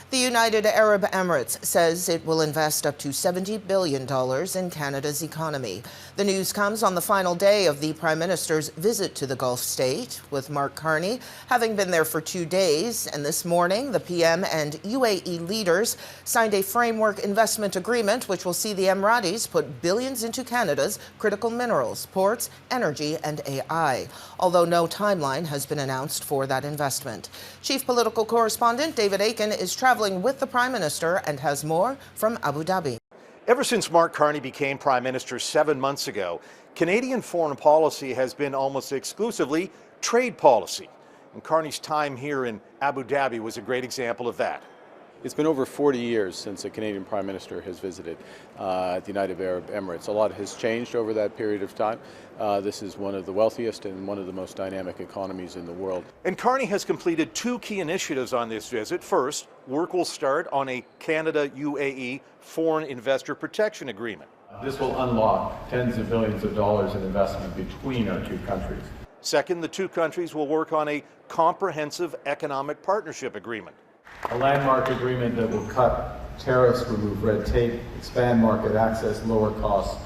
The United Arab Emirates says it will invest up to $70 billion in Canada's economy. The news comes on the final day of the Prime Minister's visit to the Gulf state, with Mark Carney having been there for 2 days. And this morning, the PM and UAE leaders signed a framework investment agreement which will see the Emiratis put billions into Canada's critical minerals, ports, energy, and AI, although no timeline has been announced for that investment. Chief political correspondent David Akin is traveling with the Prime Minister and has more from Abu Dhabi. Ever since Mark Carney became Prime Minister 7 months ago, Canadian foreign policy has been almost exclusively trade policy. And Carney's time here in Abu Dhabi was a great example of that. It's been over 40 years since a Canadian Prime Minister has visited the United Arab Emirates. A lot has changed over that period of time. This is one of the wealthiest and one of the most dynamic economies in the world. And Carney has completed 2 key initiatives on this visit. First, work will start on a Canada-UAE Foreign Investor Protection Agreement. This will unlock tens of billions of dollars in investment between our 2 countries. Second, the 2 countries will work on a comprehensive economic partnership agreement. A landmark agreement that will cut tariffs, remove red tape, expand market access, lower costs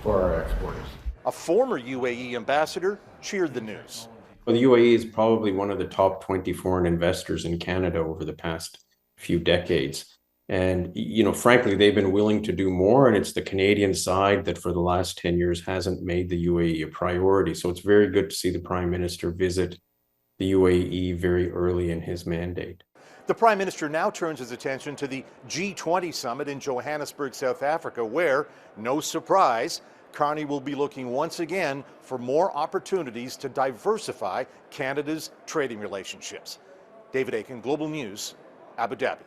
for our exporters. A former UAE ambassador cheered the news. Well, the UAE is probably one of the top 20 foreign investors in Canada over the past few decades. And, frankly, they've been willing to do more. And it's the Canadian side that for the last 10 years hasn't made the UAE a priority. So it's very good to see the Prime Minister visit the UAE very early in his mandate. The Prime Minister now turns his attention to the G20 summit in Johannesburg, South Africa, where, no surprise, Carney will be looking once again for more opportunities to diversify Canada's trading relationships. David Akin, Global News, Abu Dhabi.